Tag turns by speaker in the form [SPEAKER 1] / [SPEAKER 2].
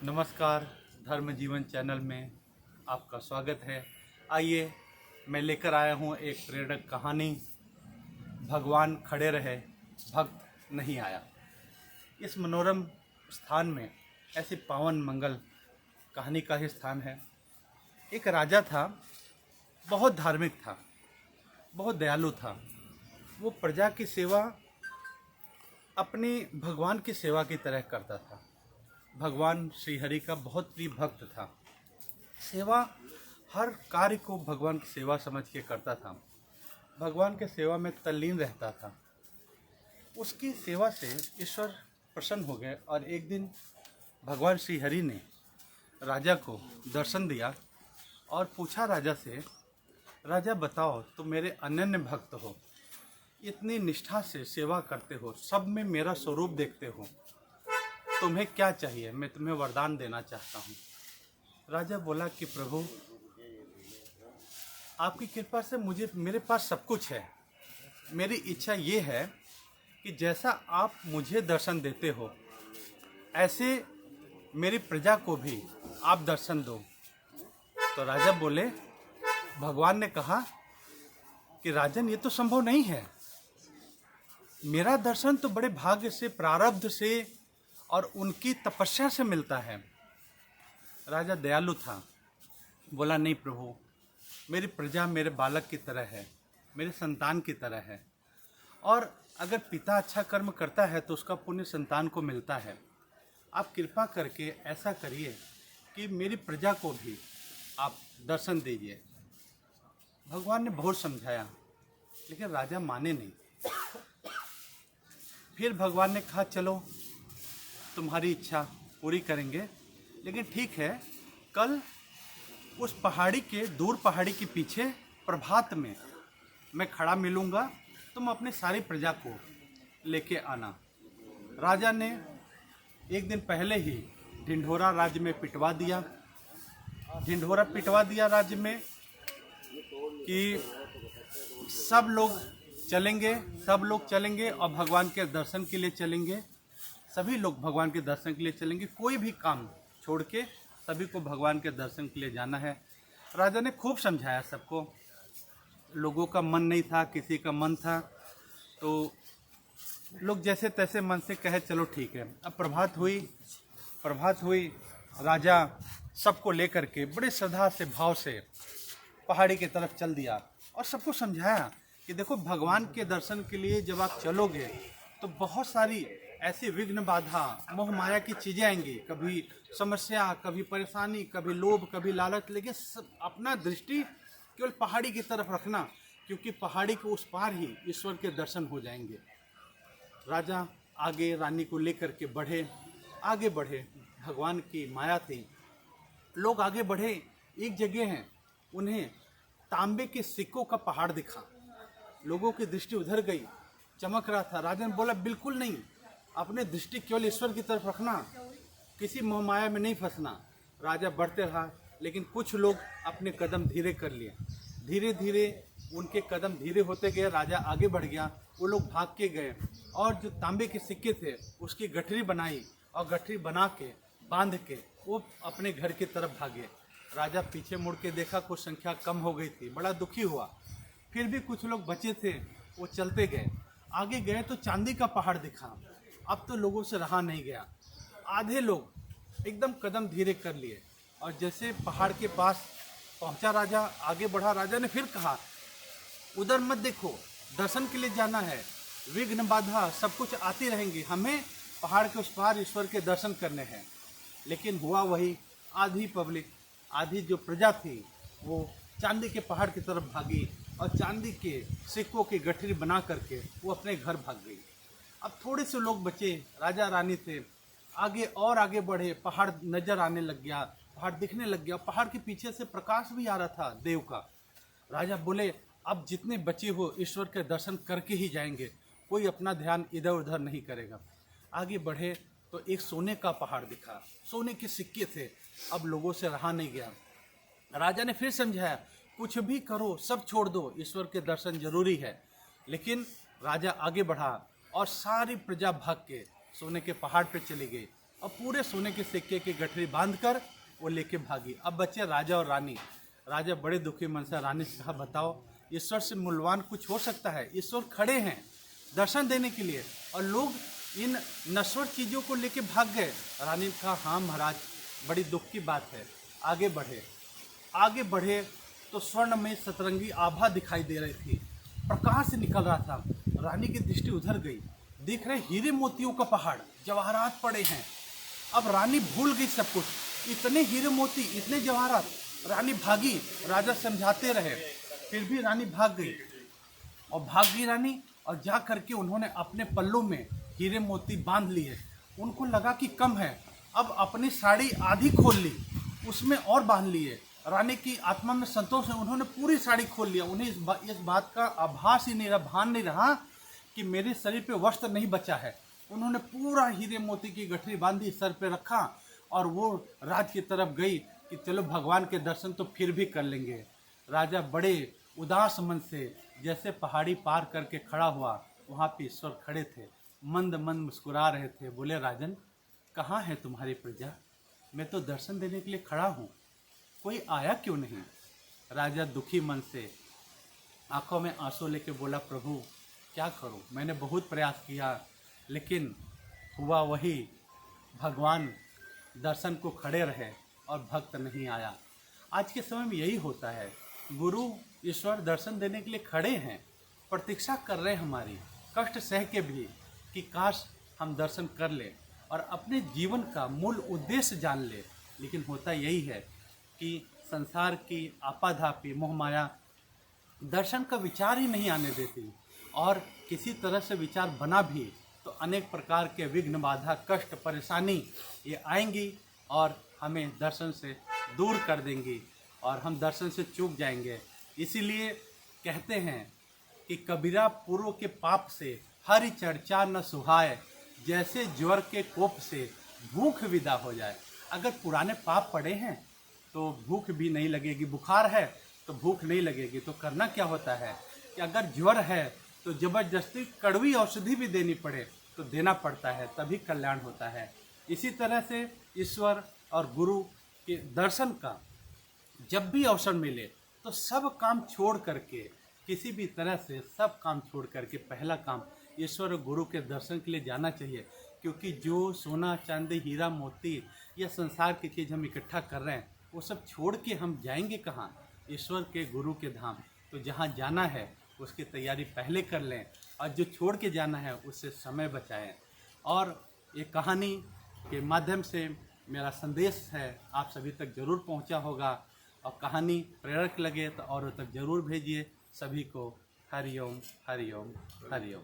[SPEAKER 1] नमस्कार। धर्म जीवन चैनल में आपका स्वागत है। आइए, मैं लेकर आया हूँ एक प्रेरक कहानी। भगवान खड़े रहे, भक्त नहीं आया। इस मनोरम स्थान में ऐसी पावन मंगल कहानी का ही स्थान है। एक राजा था, बहुत धार्मिक था, बहुत दयालु था। वो प्रजा की सेवा अपनी भगवान की सेवा की तरह करता था। भगवान श्री हरि का बहुत प्रिय भक्त था। सेवा, हर कार्य को भगवान की सेवा समझ के करता था। भगवान के सेवा में तल्लीन रहता था। उसकी सेवा से ईश्वर प्रसन्न हो गए और एक दिन भगवान श्री हरि ने राजा को दर्शन दिया और पूछा राजा से, राजा बताओ, तुम मेरे अनन्य भक्त हो, इतनी निष्ठा से सेवा करते हो, सब में मेरा स्वरूप देखते हो, तुम्हें क्या चाहिए? मैं तुम्हें वरदान देना चाहता हूँ। राजा बोला कि प्रभु, आपकी कृपा से मेरे पास सब कुछ है। मेरी इच्छा ये है कि जैसा आप मुझे दर्शन देते हो, ऐसे मेरी प्रजा को भी आप दर्शन दो। तो राजा बोले, भगवान ने कहा कि राजन, ये तो संभव नहीं है। मेरा दर्शन तो बड़े भाग्य से, प्रारब्ध से और उनकी तपस्या से मिलता है। राजा दयालु था, बोला नहीं प्रभु, मेरी प्रजा मेरे बालक की तरह है, मेरे संतान की तरह है, और अगर पिता अच्छा कर्म करता है तो उसका पुण्य संतान को मिलता है। आप कृपा करके ऐसा करिए कि मेरी प्रजा को भी आप दर्शन दीजिए। भगवान ने बहुत समझाया, लेकिन राजा माने नहीं। फिर भगवान ने कहा, चलो तुम्हारी इच्छा पूरी करेंगे, लेकिन ठीक है, कल उस पहाड़ी के, दूर पहाड़ी के पीछे प्रभात में मैं खड़ा मिलूंगा, तुम अपनी सारी प्रजा को लेके आना। राजा ने एक दिन पहले ही ढिंढोरा राज्य में पिटवा दिया। ढिंढोरा पिटवा दिया राज्य में कि सब लोग चलेंगे और भगवान के दर्शन के लिए चलेंगे। सभी लोग भगवान के दर्शन के लिए चलेंगे, कोई भी काम छोड़ के सभी को भगवान के दर्शन के लिए जाना है। राजा ने खूब समझाया सबको। लोगों का मन नहीं था, किसी का मन था, तो लोग जैसे तैसे मन से कहे चलो ठीक है। अब प्रभात हुई। राजा सबको लेकर के बड़े श्रद्धा से, भाव से पहाड़ी की तरफ चल दिया और सबको समझाया कि देखो, भगवान के दर्शन के लिए जब आप चलोगे तो बहुत सारी ऐसी विघ्न बाधा, मोह माया की चीज़ें आएंगी। कभी समस्या, कभी परेशानी, कभी लोभ, कभी लालच, लेकिन अपना दृष्टि केवल पहाड़ी की तरफ रखना, क्योंकि पहाड़ी के उस पार ही ईश्वर के दर्शन हो जाएंगे। राजा आगे रानी को लेकर के आगे बढ़े। भगवान की माया थी, लोग आगे बढ़े। एक जगह है, उन्हें तांबे के सिक्कों का पहाड़ दिखा। लोगों की दृष्टि उधर गई, चमक रहा था। राजा ने बोला, बिल्कुल नहीं, अपने दृष्टि केवल ईश्वर की तरफ रखना, किसी मोह माया में नहीं फंसना। राजा बढ़ते रहा, लेकिन कुछ लोग अपने कदम धीरे कर लिए। धीरे धीरे उनके कदम धीरे होते गए, राजा आगे बढ़ गया। वो लोग भाग के गए और जो तांबे के सिक्के थे उसकी गठरी बनाई और गठरी बना के, बांध के वो अपने घर की तरफ भागे। राजा पीछे मुड़ के देखा, कुछ संख्या कम हो गई थी, बड़ा दुखी हुआ। फिर भी कुछ लोग बचे थे, वो चलते गए। आगे गए तो चांदी का पहाड़ दिखा। अब तो लोगों से रहा नहीं गया। आधे लोग एकदम कदम धीरे कर लिए और जैसे पहाड़ के पास पहुंचा राजा, आगे बढ़ा। राजा ने फिर कहा, उधर मत देखो, दर्शन के लिए जाना है, विघ्न बाधा सब कुछ आती रहेंगी, हमें पहाड़ के उस पार ईश्वर के दर्शन करने हैं। लेकिन हुआ वही, आधी पब्लिक, आधी जो प्रजा थी वो चांदी के पहाड़ की तरफ भागी और चांदी के सिक्कों की गठरी बना करके वो अपने घर भाग गई। अब थोड़े से लोग बचे, राजा रानी थे। आगे और आगे बढ़े, पहाड़ नजर आने लग गया, पहाड़ दिखने लग गया। पहाड़ के पीछे से प्रकाश भी आ रहा था देव का। राजा बोले, अब जितने बचे हो ईश्वर के दर्शन करके ही जाएंगे, कोई अपना ध्यान इधर उधर नहीं करेगा। आगे बढ़े तो एक सोने का पहाड़ दिखा, सोने के सिक्के थे। अब लोगों से रहा नहीं गया। राजा ने फिर समझाया, कुछ भी करो, सब छोड़ दो, ईश्वर के दर्शन जरूरी है। लेकिन राजा आगे बढ़ा और सारी प्रजा भाग के सोने के पहाड़ पे चली गई। और पूरे सोने के सिक्के की गठरी बांधकर वो लेके भागी। अब बच्चे राजा और रानी। राजा बड़े दुखी मन से रानी से कहा, बताओ ईश्वर से मूल्यवान कुछ हो सकता है? ईश्वर खड़े हैं दर्शन देने के लिए और लोग इन नश्वर चीज़ों को लेके भाग गए। रानी ने कहा, हाँ महाराज, बड़ी दुख की बात है। आगे बढ़े तो स्वर्ण में सतरंगी आभा दिखाई दे रही थी, प्रकाश निकल रहा था। रानी की दृष्टि उधर गई, देख रहे हीरे मोतियों का पहाड़, जवाहरात पड़े हैं। अब रानी भूल गई सब कुछ, इतने हीरे मोती, इतने जवाहरात। रानी भागी, राजा समझाते रहे, फिर भी रानी भाग गई। और भाग गई रानी, और जा करके उन्होंने अपने पल्लों में हीरे मोती बांध लिए। उनको लगा कि कम है, अब अपनी साड़ी आधी खोल ली, उसमें और बांध लिए। रानी की आत्मा में संतोष है, उन्होंने पूरी साड़ी खोल लिया। उन्हें इस बात का आभास ही नहीं रहा, भान नहीं रहा कि मेरे शरीर पे वस्त्र नहीं बचा है। उन्होंने पूरा हीरे मोती की गठरी बांधी, सर पे रखा और वो राज की तरफ गई कि चलो भगवान के दर्शन तो फिर भी कर लेंगे। राजा बड़े उदास मन से जैसे पहाड़ी पार करके खड़ा हुआ, वहाँ पे ईश्वर खड़े थे, मंद मंद मुस्कुरा रहे थे। बोले, राजन, कहाँ है तुम्हारी प्रजा? मैं तो दर्शन देने के लिए खड़ा हूँ, कोई आया क्यों नहीं? राजा दुखी मन से आंखों में आंसू लेके बोला, प्रभु क्या करूं, मैंने बहुत प्रयास किया, लेकिन हुआ वही, भगवान दर्शन को खड़े रहे और भक्त नहीं आया। आज के समय में यही होता है, गुरु ईश्वर दर्शन देने के लिए खड़े हैं, प्रतीक्षा कर रहे हैं हमारी, कष्ट सह के भी, कि काश हम दर्शन कर ले और अपने जीवन का मूल उद्देश्य जान ले। लेकिन होता यही है कि संसार की आपाधापी मोह माया दर्शन का विचार ही नहीं आने देती, और किसी तरह से विचार बना भी तो अनेक प्रकार के विघ्न, बाधा, कष्ट, परेशानी ये आएंगी और हमें दर्शन से दूर कर देंगी और हम दर्शन से चूक जाएंगे। इसीलिए कहते हैं कि कबीरा पूर्व के पाप से हरि चर्चा न सुहाए, जैसे ज्वर के कोप से भूख विदा हो जाए। अगर पुराने पाप पड़े हैं तो भूख भी नहीं लगेगी, बुखार है तो भूख नहीं लगेगी। तो करना क्या होता है कि अगर ज्वर है तो जबरदस्ती कड़वी औषधि भी देनी पड़े तो देना पड़ता है, तभी कल्याण होता है। इसी तरह से ईश्वर और गुरु के दर्शन का जब भी अवसर मिले तो सब काम छोड़ करके, किसी भी तरह से सब काम छोड़ करके पहला काम ईश्वर और गुरु के दर्शन के लिए जाना चाहिए। क्योंकि जो सोना, चांदी, हीरा, मोती या संसार की चीज़ हम इकट्ठा कर रहे हैं, वो सब छोड़ के हम जाएंगे कहाँ? ईश्वर के, गुरु के धाम। तो जहाँ जाना है उसकी तैयारी पहले कर लें, और जो छोड़ के जाना है उससे समय बचाएं। और ये कहानी के माध्यम से मेरा संदेश है आप सभी तक ज़रूर पहुंचा होगा, और कहानी प्रेरक लगे तो औरों तक ज़रूर भेजिए। सभी को हरिओम, हरिओम, हरिओम।